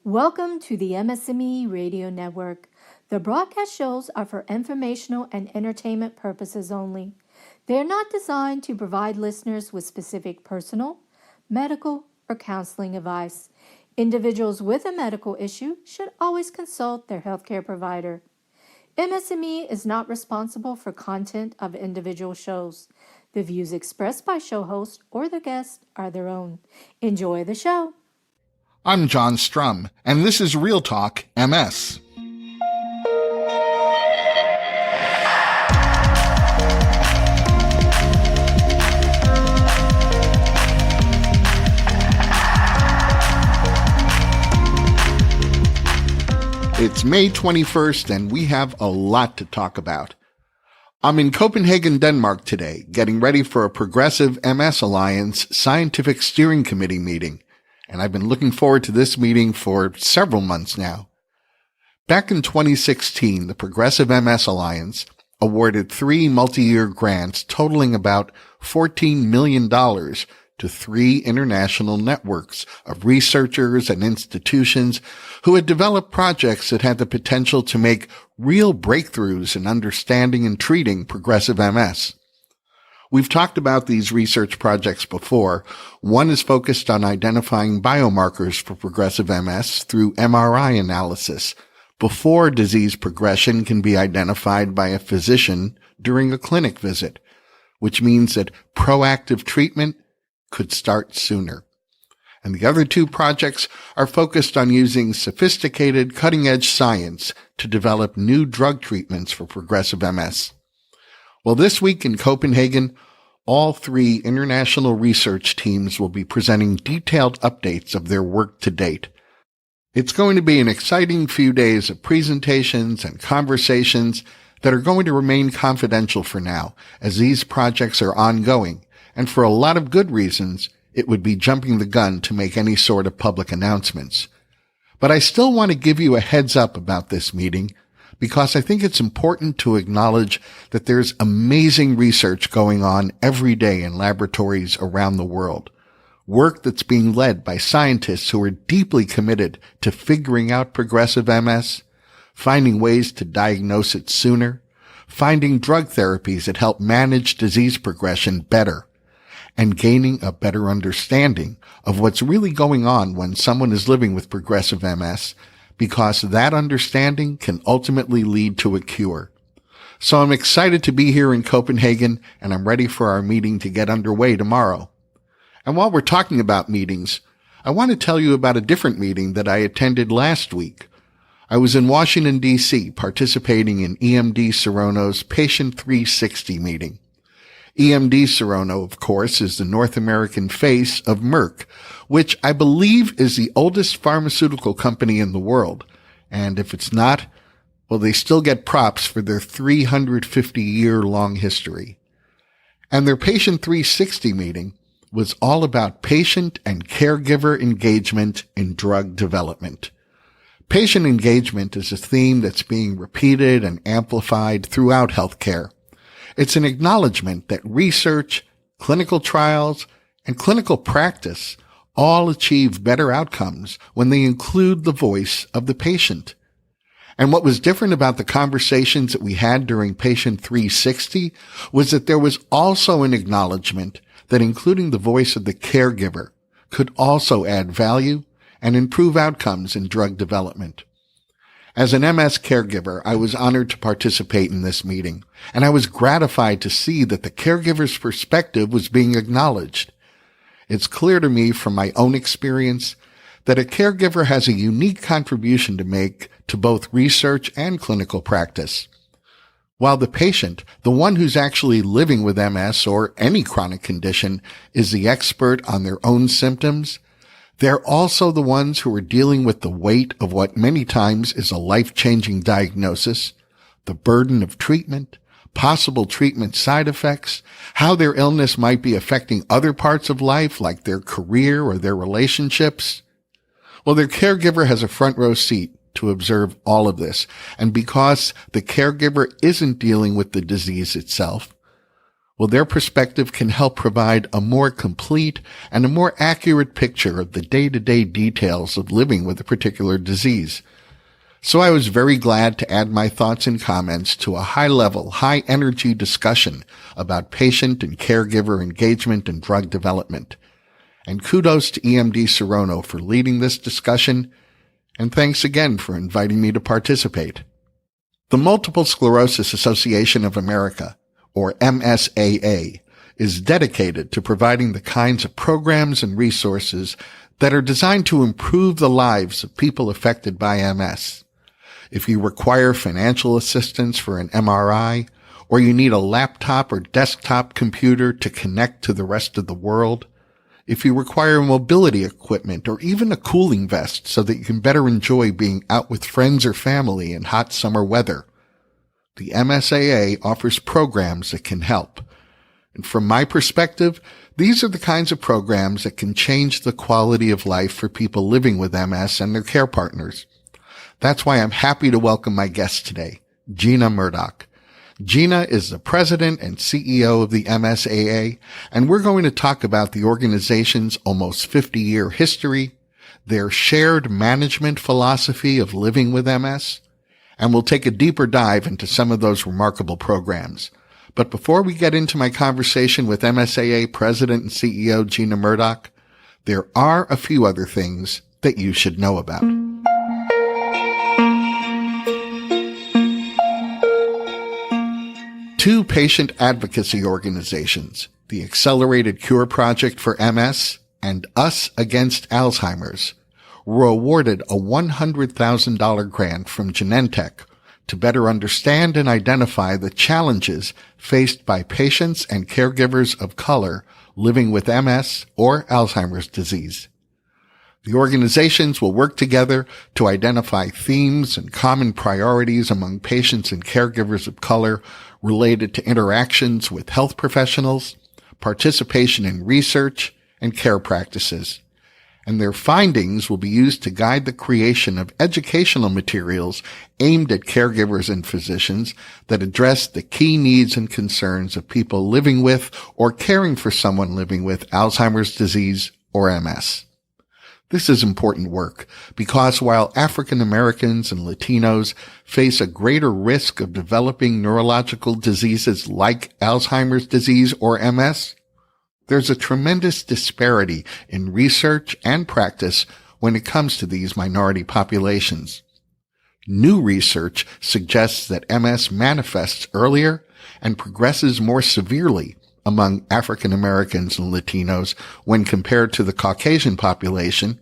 Welcome to the MS&Me Radio Network. The broadcast shows are for informational and entertainment purposes only. They are not designed to provide listeners with specific personal, medical, or counseling advice. Individuals with a medical issue should always consult their healthcare provider. MS&Me is not responsible for content of individual shows. The views expressed by show hosts or their guests are their own. Enjoy the show. I'm John Strum, and this is RealTalk MS. It's May 21st, and we have a lot to talk about. I'm in Copenhagen, Denmark today, getting ready for a Progressive MS Alliance Scientific Steering Committee meeting, and I've been looking forward to this meeting for several months now. Back in 2016, the Progressive MS Alliance awarded 3 multi-year grants totaling about $14 million to 3 international networks of researchers and institutions who had developed projects that had the potential to make real breakthroughs in understanding and treating progressive MS. We've talked about these research projects before. One is focused on identifying biomarkers for progressive MS through MRI analysis before disease progression can be identified by a physician during a clinic visit, which means that proactive treatment could start sooner. And the other 2 projects are focused on using sophisticated cutting-edge science to develop new drug treatments for progressive MS. Well, this week in Copenhagen, all 3 international research teams will be presenting detailed updates of their work to date. It's going to be an exciting few days of presentations and conversations that are going to remain confidential for now, as these projects are ongoing, and for a lot of good reasons, it would be jumping the gun to make any sort of public announcements. But I still want to give you a heads up about this meeting, because I think it's important to acknowledge that there's amazing research going on every day in laboratories around the world. Work that's being led by scientists who are deeply committed to figuring out progressive MS, finding ways to diagnose it sooner, finding drug therapies that help manage disease progression better, and gaining a better understanding of what's really going on when someone is living with progressive MS, because that understanding can ultimately lead to a cure. So I'm excited to be here in Copenhagen, and I'm ready for our meeting to get underway tomorrow. And while we're talking about meetings, I want to tell you about a different meeting that I attended last week. I was in Washington, D.C., participating in EMD Serono's Patient 360 meeting. EMD Serono, of course, is the North American face of Merck, which I believe is the oldest pharmaceutical company in the world. And if it's not, well, they still get props for their 350-year-long history. And their Patient 360 meeting was all about patient and caregiver engagement in drug development. Patient engagement is a theme that's being repeated and amplified throughout healthcare. It's an acknowledgement that research, clinical trials, and clinical practice all achieve better outcomes when they include the voice of the patient. And what was different about the conversations that we had during Patient 360 was that there was also an acknowledgement that including the voice of the caregiver could also add value and improve outcomes in drug development. As an MS caregiver, I was honored to participate in this meeting, and I was gratified to see that the caregiver's perspective was being acknowledged. It's clear to me from my own experience that a caregiver has a unique contribution to make to both research and clinical practice. While the patient, the one who's actually living with MS or any chronic condition, is the expert on their own symptoms, they're also the ones who are dealing with the weight of what many times is a life-changing diagnosis, the burden of treatment, possible treatment side effects, how their illness might be affecting other parts of life like their career or their relationships. Well, their caregiver has a front row seat to observe all of this. And because the caregiver isn't dealing with the disease itself, Well, their perspective can help provide a more complete and a more accurate picture of the day-to-day details of living with a particular disease. So I was very glad to add my thoughts and comments to a high-level, high-energy discussion about patient and caregiver engagement and drug development. And kudos to EMD Serono for leading this discussion, and thanks again for inviting me to participate. The Multiple Sclerosis Association of America, or MSAA, is dedicated to providing the kinds of programs and resources that are designed to improve the lives of people affected by MS. If you require financial assistance for an MRI, or you need a laptop or desktop computer to connect to the rest of the world, if you require mobility equipment or even a cooling vest so that you can better enjoy being out with friends or family in hot summer weather, the MSAA offers programs that can help. And from my perspective, these are the kinds of programs that can change the quality of life for people living with MS and their care partners. That's why I'm happy to welcome my guest today, Gina Murdoch. Gina is the president and CEO of the MSAA, and we're going to talk about the organization's almost 50-year history, their shared management philosophy of living with MS, and we'll take a deeper dive into some of those remarkable programs. But before we get into my conversation with MSAA president and CEO Gina Murdoch, there are a few other things that you should know about. Two patient advocacy organizations, the Accelerated Cure Project for MS and Us Against Alzheimer's, were awarded a $100,000 grant from Genentech to better understand and identify the challenges faced by patients and caregivers of color living with MS or Alzheimer's disease. The organizations will work together to identify themes and common priorities among patients and caregivers of color related to interactions with health professionals, participation in research, and care practices. And their findings will be used to guide the creation of educational materials aimed at caregivers and physicians that address the key needs and concerns of people living with or caring for someone living with Alzheimer's disease or MS. This is important work because while African Americans and Latinos face a greater risk of developing neurological diseases like Alzheimer's disease or MS, there's a tremendous disparity in research and practice when it comes to these minority populations. New research suggests that MS manifests earlier and progresses more severely among African Americans and Latinos when compared to the Caucasian population,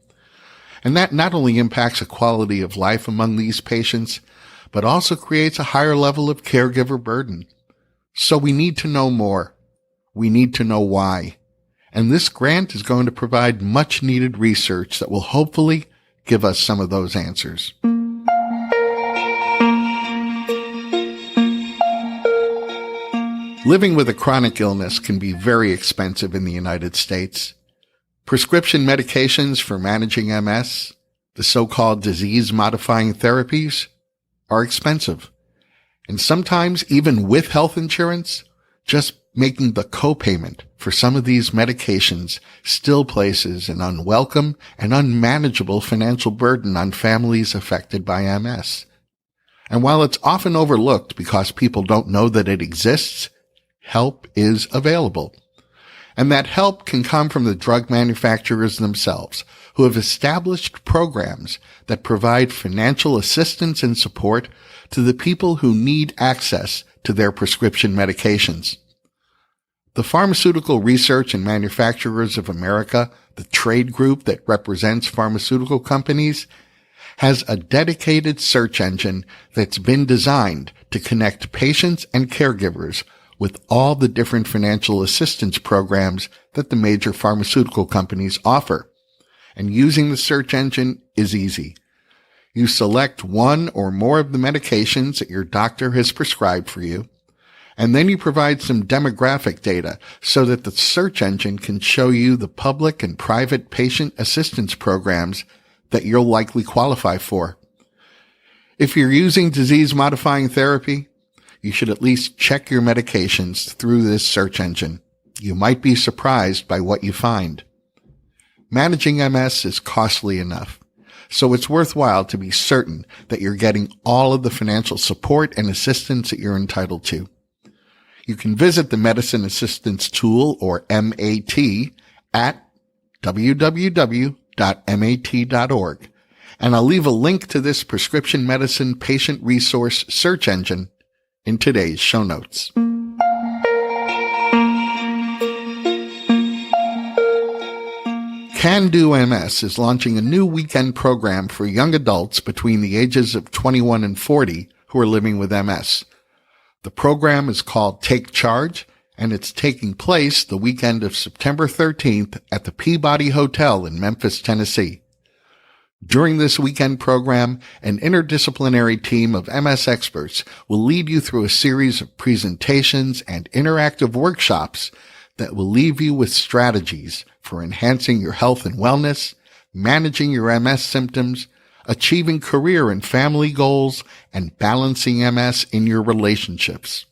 and that not only impacts the quality of life among these patients, but also creates a higher level of caregiver burden. So we need to know more. We need to know why. And this grant is going to provide much needed research that will hopefully give us some of those answers. Living with a chronic illness can be very expensive in the United States. Prescription medications for managing MS, the so-called disease-modifying therapies, are expensive. And sometimes, even with health insurance, just making the copayment for some of these medications still places an unwelcome and unmanageable financial burden on families affected by MS. And while it's often overlooked because people don't know that it exists, help is available. And that help can come from the drug manufacturers themselves, who have established programs that provide financial assistance and support to the people who need access to their prescription medications. The Pharmaceutical Research and Manufacturers of America, the trade group that represents pharmaceutical companies, has a dedicated search engine that's been designed to connect patients and caregivers with all the different financial assistance programs that the major pharmaceutical companies offer. And using the search engine is easy. You select one or more of the medications that your doctor has prescribed for you, and then you provide some demographic data so that the search engine can show you the public and private patient assistance programs that you'll likely qualify for. If you're using disease-modifying therapy, you should at least check your medications through this search engine. You might be surprised by what you find. Managing MS is costly enough, so it's worthwhile to be certain that you're getting all of the financial support and assistance that you're entitled to. You can visit the Medicine Assistance Tool, or MAT, at www.mat.org, and I'll leave a link to this prescription medicine patient resource search engine in today's show notes. Can Do MS is launching a new weekend program for young adults between the ages of 21 and 40 who are living with MS. The program is called Take Charge, and it's taking place the weekend of September 13th at the Peabody Hotel in Memphis, Tennessee. During this weekend program, an interdisciplinary team of MS experts will lead you through a series of presentations and interactive workshops that will leave you with strategies for enhancing your health and wellness, managing your MS symptoms, achieving career and family goals, and balancing MS in your relationships.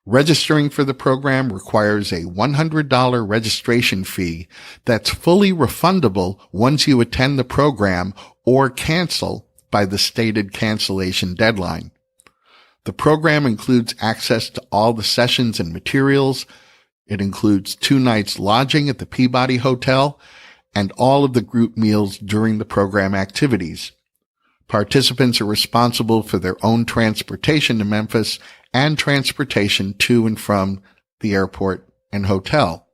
Registering for the program requires a $100 registration fee that's fully refundable once you attend the program or cancel by the stated cancellation deadline. The program includes access to all the sessions and materials. It includes 2 nights lodging at the Peabody Hotel and all of the group meals during the program activities. Participants are responsible for their own transportation to Memphis and transportation to and from the airport and hotel.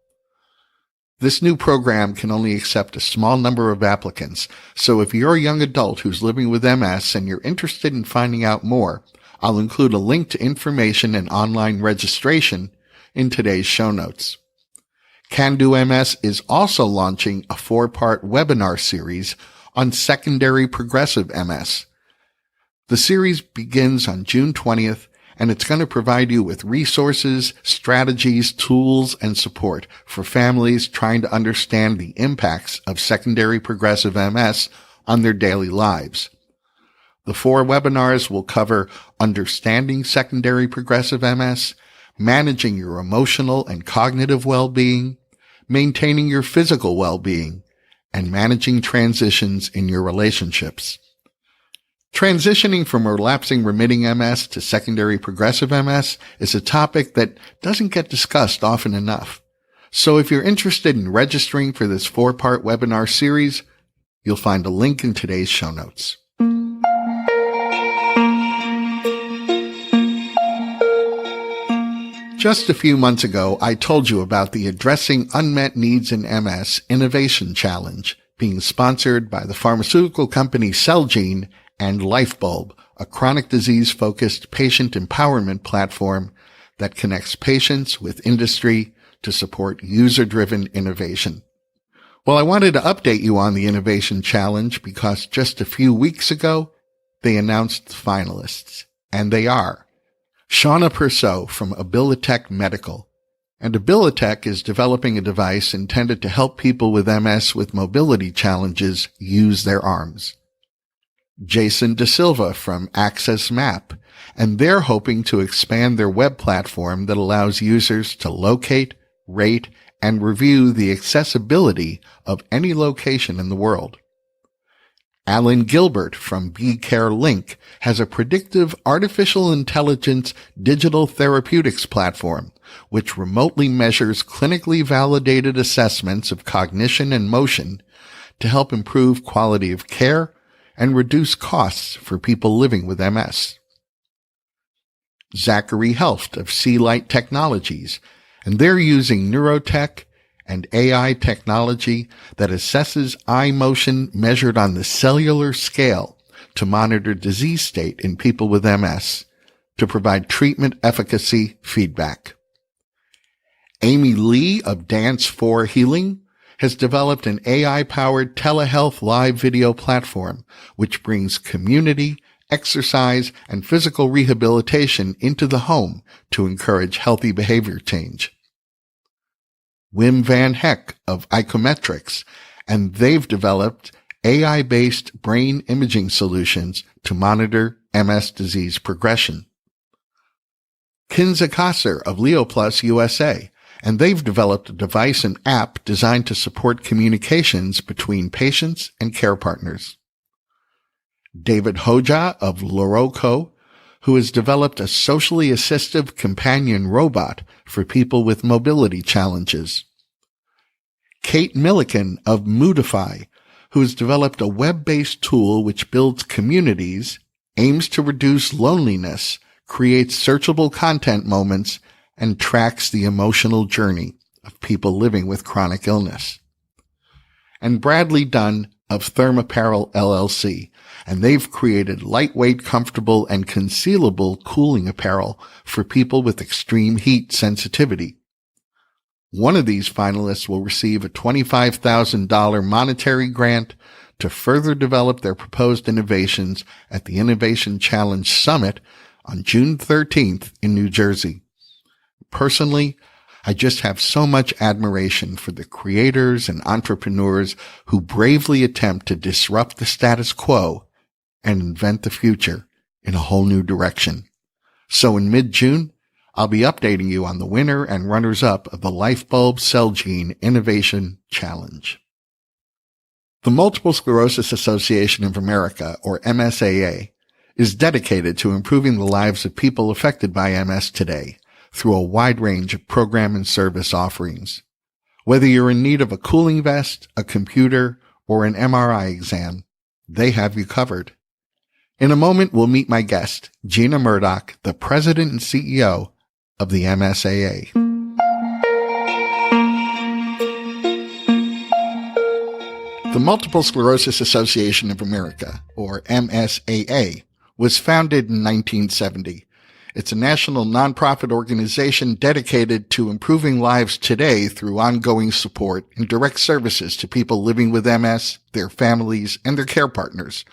This new program can only accept a small number of applicants, so if you're a young adult who's living with MS and you're interested in finding out more, I'll include a link to information and online registration in today's show notes. Can Do MS is also launching a 4-part webinar series on secondary progressive MS. The series begins on June 20th, and it's going to provide you with resources, strategies, tools, and support for families trying to understand the impacts of secondary progressive MS on their daily lives. The 4 webinars will cover understanding secondary progressive MS, managing your emotional and cognitive well-being, maintaining your physical well-being, and managing transitions in your relationships. Transitioning from relapsing remitting MS to secondary progressive MS is a topic that doesn't get discussed often enough. So if you're interested in registering for this 4-part webinar series, you'll find a link in today's show notes. Just a few months ago, I told you about the Addressing Unmet Needs in MS Innovation Challenge being sponsored by the pharmaceutical company Celgene and Lifebulb, a chronic disease-focused patient empowerment platform that connects patients with industry to support user-driven innovation. Well, I wanted to update you on the Innovation Challenge because just a few weeks ago, they announced the finalists, and they are Shauna Perceau from Abilitech Medical. And Abilitech is developing a device intended to help people with MS with mobility challenges use their arms. Jason Da Silva from Access Map, and they're hoping to expand their web platform that allows users to locate, rate, and review the accessibility of any location in the world. Alan Gilbert from BeCare Link has a predictive artificial intelligence digital therapeutics platform, which remotely measures clinically validated assessments of cognition and motion to help improve quality of care and reduce costs for people living with MS. Zachary Helft of Sealight Technologies, and they're using neurotech and AI technology that assesses eye motion measured on the cellular scale to monitor disease state in people with MS to provide treatment efficacy feedback. Amy Lee of Dance4 Healing has developed an AI-powered telehealth live video platform which brings community, exercise, and physical rehabilitation into the home to encourage healthy behavior change. Wim Van Heck of Icometrics, and they've developed AI-based brain imaging solutions to monitor MS disease progression. Kinza Kasser of LeoPlus USA, and they've developed a device and app designed to support communications between patients and care partners. David Hoja of Loroco, who has developed a socially assistive companion robot for people with mobility challenges. Kate Milliken of Moodify, who has developed a web-based tool which builds communities, aims to reduce loneliness, creates searchable content moments, and tracks the emotional journey of people living with chronic illness. And Bradley Dunn of Thermapparel LLC, and they've created lightweight, comfortable, and concealable cooling apparel for people with extreme heat sensitivity. One of these finalists will receive a $25,000 monetary grant to further develop their proposed innovations at the Innovation Challenge Summit on June 13th in New Jersey. Personally, I just have so much admiration for the creators and entrepreneurs who bravely attempt to disrupt the status quo and invent the future in a whole new direction. So in mid-June, I'll be updating you on the winner and runners-up of the Lifebulb Cell Gene Innovation Challenge. The Multiple Sclerosis Association of America, or MSAA, is dedicated to improving the lives of people affected by MS today through a wide range of program and service offerings. Whether you're in need of a cooling vest, a computer, or an MRI exam, they have you covered. In a moment, we'll meet my guest, Gina Murdoch, the president and CEO of the MSAA. The Multiple Sclerosis Association of America, or MSAA, was founded in 1970. It's a national nonprofit organization dedicated to improving lives today through ongoing support and direct services to people living with MS, their families, and their care partners.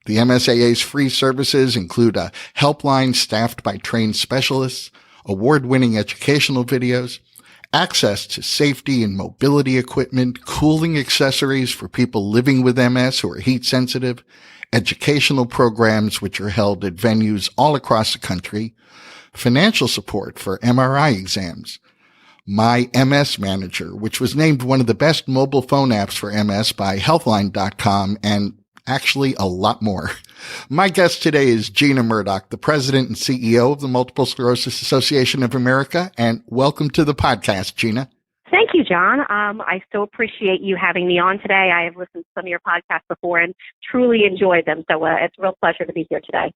The MSAA's free services include a helpline staffed by trained specialists, award-winning educational videos, access to safety and mobility equipment, cooling accessories for people living with MS who are heat sensitive, educational programs which are held at venues all across the country, financial support for MRI exams, My MS Manager, which was named one of the best mobile phone apps for MS by Healthline.com, and actually a lot more. My guest today is Gina Murdoch, the president and CEO of the Multiple Sclerosis Association of America, and welcome to the podcast, Gina. Thank you, John. I so appreciate you having me on today. I have listened to some of your podcasts before and truly enjoyed them, so it's a real pleasure to be here today.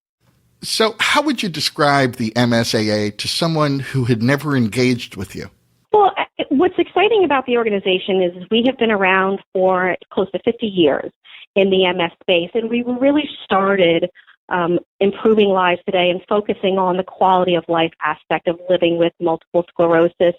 So how would you describe the MSAA to someone who had never engaged with you? Well, what's exciting about the organization is we have been around for close to 50 years in the MS space, and we really started improving lives today and focusing on the quality of life aspect of living with multiple sclerosis.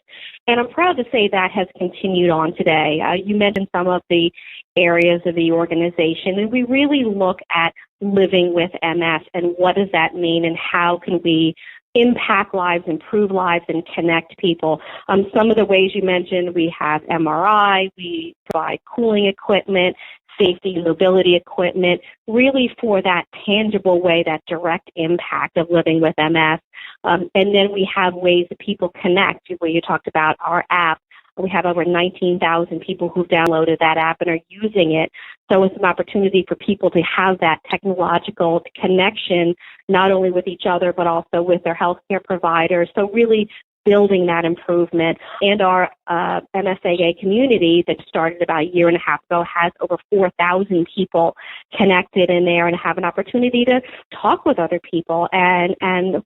And I'm proud to say that has continued on today. You mentioned some of the areas of the organization, and we really look at living with MS and what does that mean and how can we impact lives, improve lives, and connect people. Some of the ways you mentioned, we have MRI, we provide cooling equipment, safety and mobility equipment, really for that tangible way, that direct impact of living with MS. And then we have ways that people connect, where you talked about our app. We have over 19,000 people who've downloaded that app and are using it. So it's an opportunity for people to have that technological connection, not only with each other, but also with their healthcare providers. So really building that improvement. And our MSAA community that started about a year and a half ago has over 4,000 people connected in there and have an opportunity to talk with other people and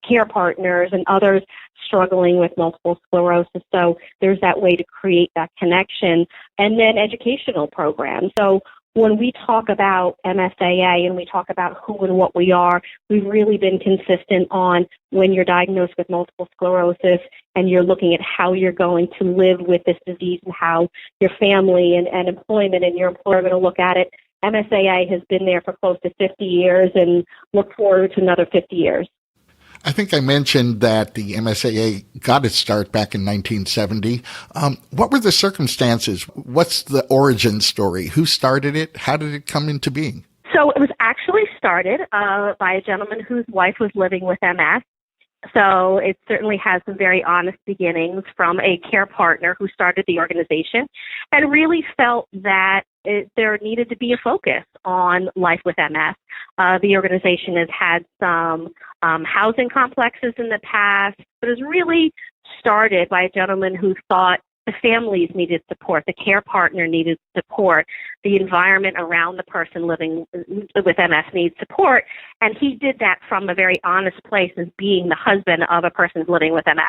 care partners and others struggling with multiple sclerosis. So there's that way to create that connection. And then educational programs. So when we talk about MSAA and we talk about who and what we are, we've really been consistent on when you're diagnosed with multiple sclerosis and you're looking at how you're going to live with this disease and how your family and employment and your employer are going to look at it. MSAA has been there for close to 50 years and look forward to another 50 years. I think I mentioned that the MSAA got its start back in 1970. What were the circumstances? What's the origin story? Who started it? How did it come into being? So it was actually started by a gentleman whose wife was living with MS. So it certainly has some very honest beginnings from a care partner who started the organization and really felt that there needed to be a focus on life with MS. The organization has had some housing complexes in the past, but is really started by a gentleman who thought the families needed support, the care partner needed support, the environment around the person living with MS needs support, and he did that from a very honest place as being the husband of a person living with MS.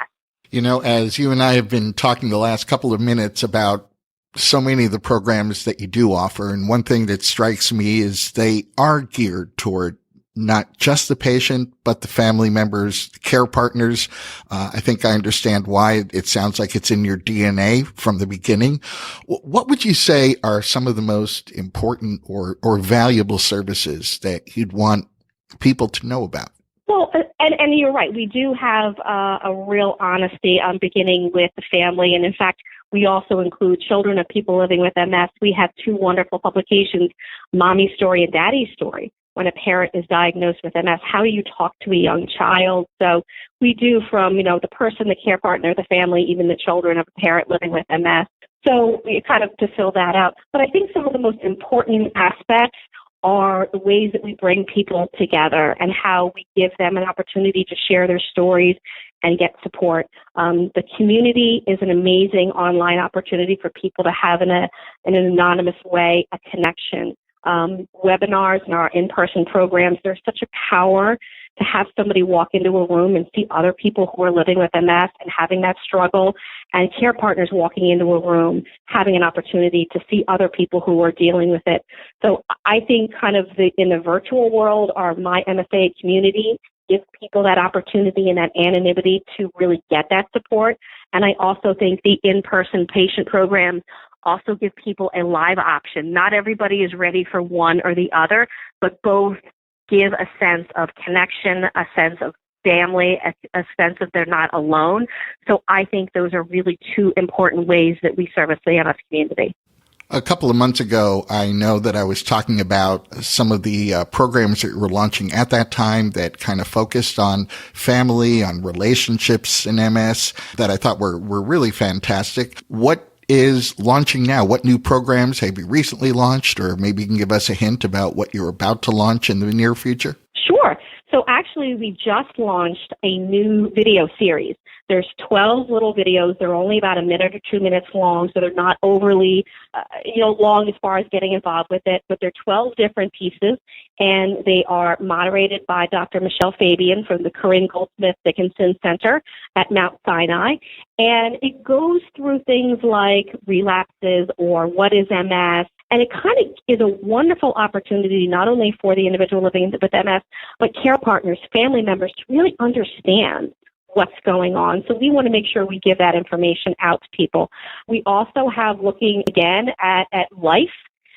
You know, as you and I have been talking the last couple of minutes about so many of the programs that you do offer, and one thing that strikes me is they are geared toward not just the patient, but the family members, the care partners. I think I understand why it sounds like it's in your DNA from the beginning. What would you say are some of the most important or valuable services that you'd want people to know about? Well, and you're right. We do have a real honesty beginning with the family. And in fact, we also include children of people living with MS. We have two wonderful publications, Mommy's Story and Daddy's Story. When a parent is diagnosed with MS, how you talk to a young child. So we do from, the person, the care partner, the family, even the children of a parent living with MS. So we kind of to fill that out. But I think some of the most important aspects are the ways that we bring people together and how we give them an opportunity to share their stories and get support. The community is an amazing online opportunity for people to have in an anonymous way a connection. Webinars and our in-person programs, there's such a power to have somebody walk into a room and see other people who are living with MS and having that struggle, and care partners walking into a room, having an opportunity to see other people who are dealing with it. So I think kind of in the virtual world, our My MSA community gives people that opportunity and that anonymity to really get that support. And I also think the in-person patient programs also give people a live option. Not everybody is ready for one or the other, but both give a sense of connection, a sense of family, a sense that they're not alone. So I think those are really two important ways that we service the MS community. A couple of months ago, I know that I was talking about some of the programs that you were launching at that time that kind of focused on family, on relationships in MS that I thought were really fantastic. What is launching now? What new programs have you recently launched, or maybe you can give us a hint about what you're about to launch in the near future? Sure. So actually, we just launched a new video series. There's 12 little videos. They're only about a minute or 2 minutes long, so they're not overly, long as far as getting involved with it. But they're 12 different pieces, and they are moderated by Dr. Michelle Fabian from the Corinne Goldsmith Dickinson Center at Mount Sinai. And it goes through things like relapses or what is MS. And it kind of is a wonderful opportunity not only for the individual living with MS, but care partners, family members to really understand what's going on. So we want to make sure we give that information out to people. We also have looking again at life.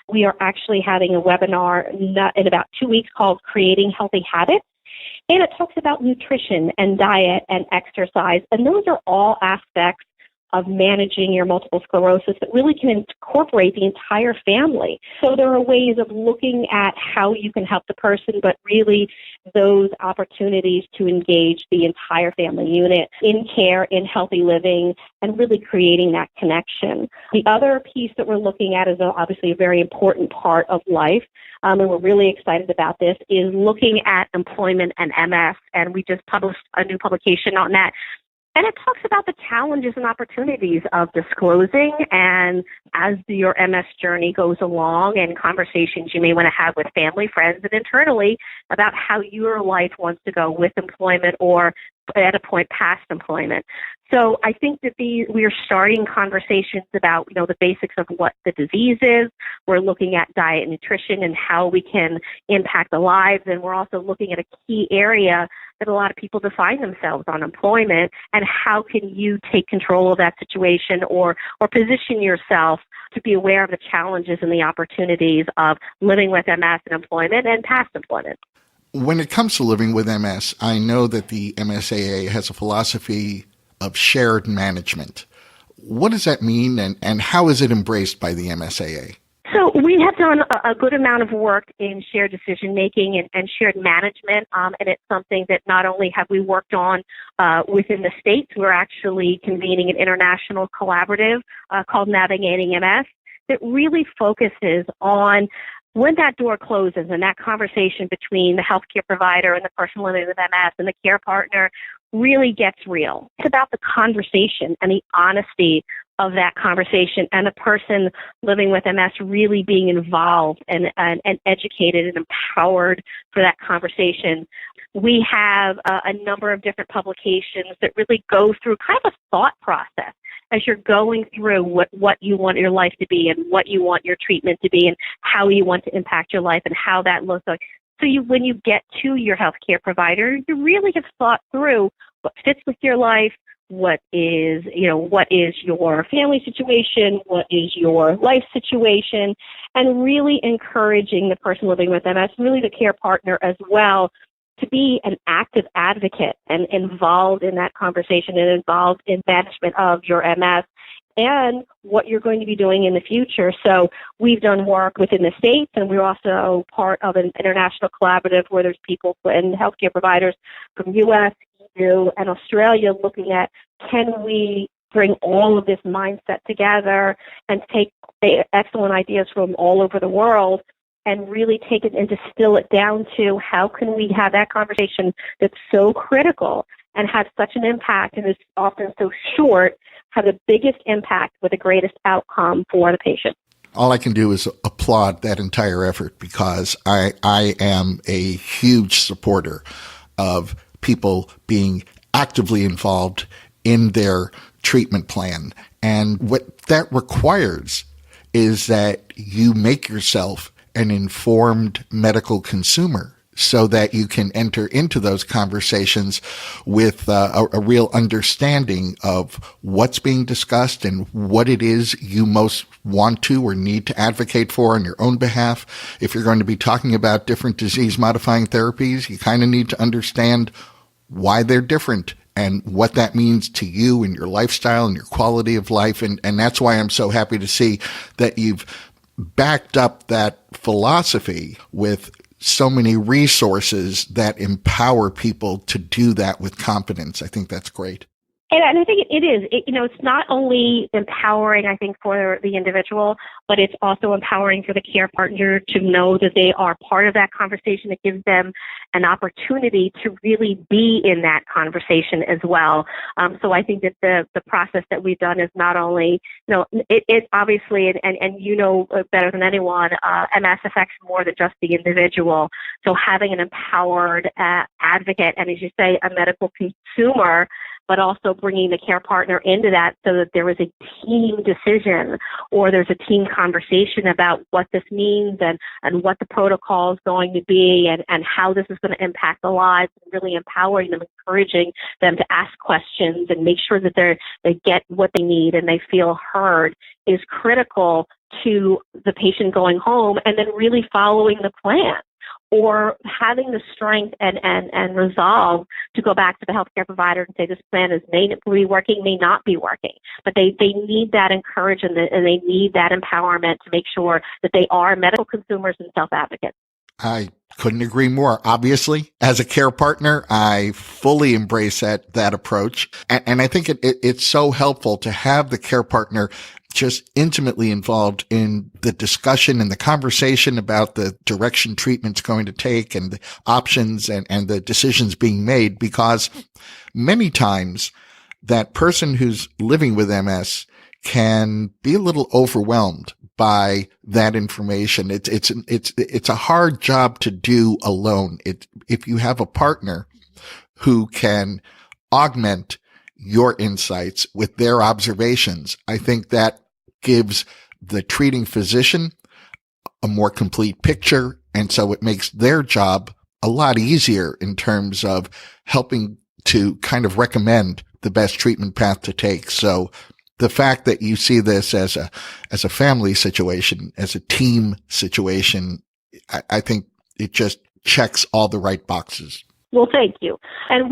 We are actually having a webinar in about 2 weeks called Creating Healthy Habits. And it talks about nutrition and diet and exercise. And those are all aspects of managing your multiple sclerosis that really can incorporate the entire family. So there are ways of looking at how you can help the person, but really those opportunities to engage the entire family unit in care, in healthy living, and really creating that connection. The other piece that we're looking at is obviously a very important part of life, and we're really excited about this, is looking at employment and MS, and we just published a new publication on that. And it talks about the challenges and opportunities of disclosing, and as your MS journey goes along, and conversations you may want to have with family, friends, and internally about how your life wants to go with employment or at a point past employment. So I think that we are starting conversations about, the basics of what the disease is. We're looking at diet and nutrition and how we can impact the lives. And we're also looking at a key area that a lot of people define themselves on, employment, and how can you take control of that situation or position yourself to be aware of the challenges and the opportunities of living with MS and employment and past employment. When it comes to living with MS, I know that the MSAA has a philosophy of shared management. What does that mean, and how is it embraced by the MSAA? So we have done a good amount of work in shared decision making and shared management, and it's something that not only have we worked on within the states, we're actually convening an international collaborative called Navigating MS that really focuses on when that door closes and that conversation between the healthcare provider and the person living with MS and the care partner really gets real. It's about the conversation and the honesty of that conversation and the person living with MS really being involved and educated and empowered for that conversation. We have a number of different publications that really go through kind of a thought process as you're going through what you want your life to be and what you want your treatment to be and how you want to impact your life and how that looks like. So when you get to your healthcare provider, you really have thought through what fits with your life, what is your family situation, what is your life situation, and really encouraging the person living with MS, really the care partner as well, to be an active advocate and involved in that conversation and involved in management of your MS and what you're going to be doing in the future. So we've done work within the states, and we're also part of an international collaborative where there's people and healthcare providers from U.S., EU, and Australia looking at, can we bring all of this mindset together and take excellent ideas from all over the world and really take it and distill it down to how can we have that conversation that's so critical and have such an impact and is often so short, have the biggest impact with the greatest outcome for the patient. All I can do is applaud that entire effort because I am a huge supporter of people being actively involved in their treatment plan. And what that requires is that you make yourself an informed medical consumer so that you can enter into those conversations with a real understanding of what's being discussed and what it is you most want to or need to advocate for on your own behalf. If you're going to be talking about different disease-modifying therapies, you kind of need to understand why they're different and what that means to you and your lifestyle and your quality of life. And that's why I'm so happy to see that you've backed up that philosophy with so many resources that empower people to do that with confidence. I think that's great. And I think it is. It's not only empowering, I think, for the individual, but it's also empowering for the care partner to know that they are part of that conversation. It gives them an opportunity to really be in that conversation as well. So I think that the process that we've done is not only, it obviously, and you know better than anyone, MS affects more than just the individual. So having an empowered advocate, and as you say, a medical consumer, but also bringing the care partner into that so that there is a team decision or there's a team conversation about what this means and what the protocol is going to be and how this is going to impact the lives, and really empowering them, encouraging them to ask questions and make sure that they get what they need and they feel heard is critical to the patient going home and then really following the plan, or having the strength and resolve to go back to the healthcare provider and say this plan may be working, may not be working. But they need that encouragement and they need that empowerment to make sure that they are medical consumers and self-advocates. I couldn't agree more. Obviously, as a care partner, I fully embrace that approach. And I think it's so helpful to have the care partner just intimately involved in the discussion and the conversation about the direction treatment's going to take and the options and the decisions being made, because many times that person who's living with MS can be a little overwhelmed by that information. It's a hard job to do alone. If you have a partner who can augment your insights with their observations, I think that gives the treating physician a more complete picture. And so it makes their job a lot easier in terms of helping to kind of recommend the best treatment path to take. So the fact that you see this as a family situation, as a team situation, I think it just checks all the right boxes. Well, thank you. And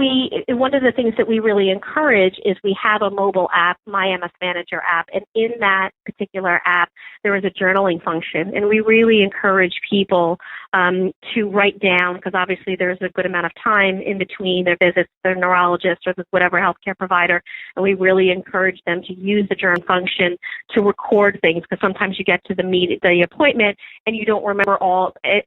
one of the things that we really encourage is we have a mobile app, My MS Manager app, and in that particular app, there is a journaling function. And we really encourage people to write down, because obviously there's a good amount of time in between their visits to their neurologist or whatever healthcare provider. And we really encourage them to use the journal function to record things, because sometimes you get to the appointment and you don't remember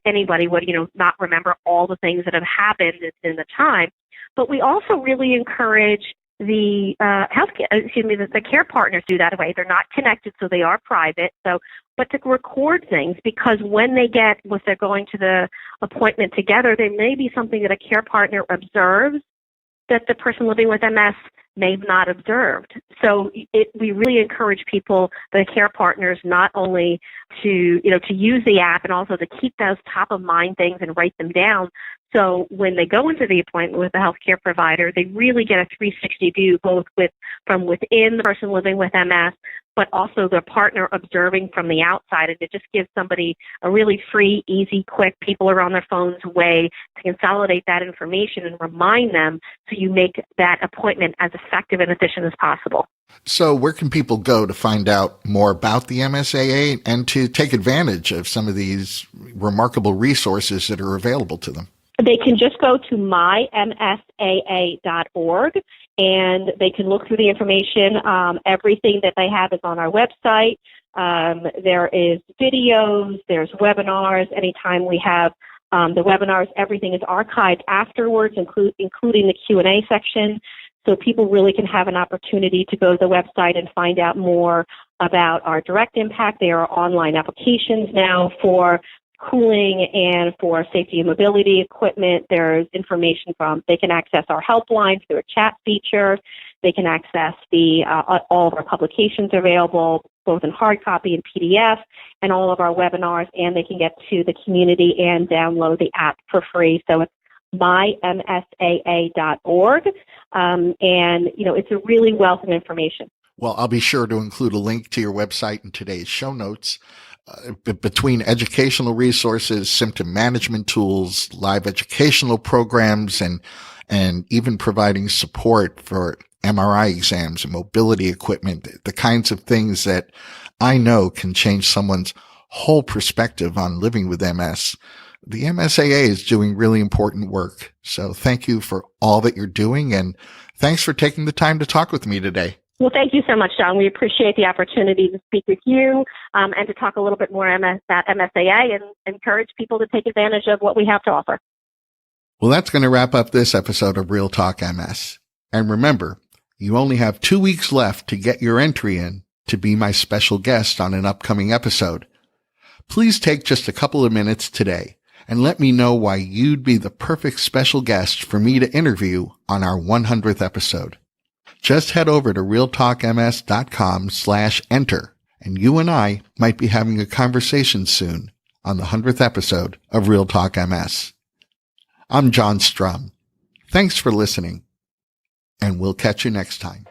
anybody would, not remember all the things that have happened in the time. But we also really encourage the the care partners do that way. They're not connected, so they are private. But to record things, because when if they're going to the appointment together, there may be something that a care partner observes that the person living with MS may have not observed. So we really encourage people, the care partners, not only to use the app and also to keep those top of mind things and write them down. So when they go into the appointment with the healthcare provider, they really get a 360 view, both from within the person living with MS, but also their partner observing from the outside. And it just gives somebody a really free, easy, quick, people are on their phones way to consolidate that information and remind them, so you make that appointment as effective and efficient as possible. So where can people go to find out more about the MSAA and to take advantage of some of these remarkable resources that are available to them? They can just go to mymsaa.org, and they can look through the information. Everything that they have is on our website. There is videos, there's webinars. Anytime we have the webinars, everything is archived afterwards, including the Q&A section. So people really can have an opportunity to go to the website and find out more about our direct impact. There are online applications now for cooling and for safety and mobility equipment. There's information they can access our helpline through a chat feature. They can access all of our publications available, both in hard copy and PDF, and all of our webinars, and they can get to the community and download the app for free. So it's mymsaa.org, and it's a really wealth of information. Well, I'll be sure to include a link to your website in today's show notes. Between educational resources, symptom management tools, live educational programs, and even providing support for MRI exams and mobility equipment, the kinds of things that I know can change someone's whole perspective on living with MS. The MSAA is doing really important work. So thank you for all that you're doing, and thanks for taking the time to talk with me today. Well, thank you so much, John. We appreciate the opportunity to speak with you and to talk a little bit more about MSAA and encourage people to take advantage of what we have to offer. Well, that's going to wrap up this episode of Real Talk MS. And remember, you only have 2 weeks left to get your entry in to be my special guest on an upcoming episode. Please take just a couple of minutes today and let me know why you'd be the perfect special guest for me to interview on our 100th episode. Just head over to realtalkms.com/enter, and you and I might be having a conversation soon on the 100th episode of Real Talk MS. I'm John Strum. Thanks for listening, and we'll catch you next time.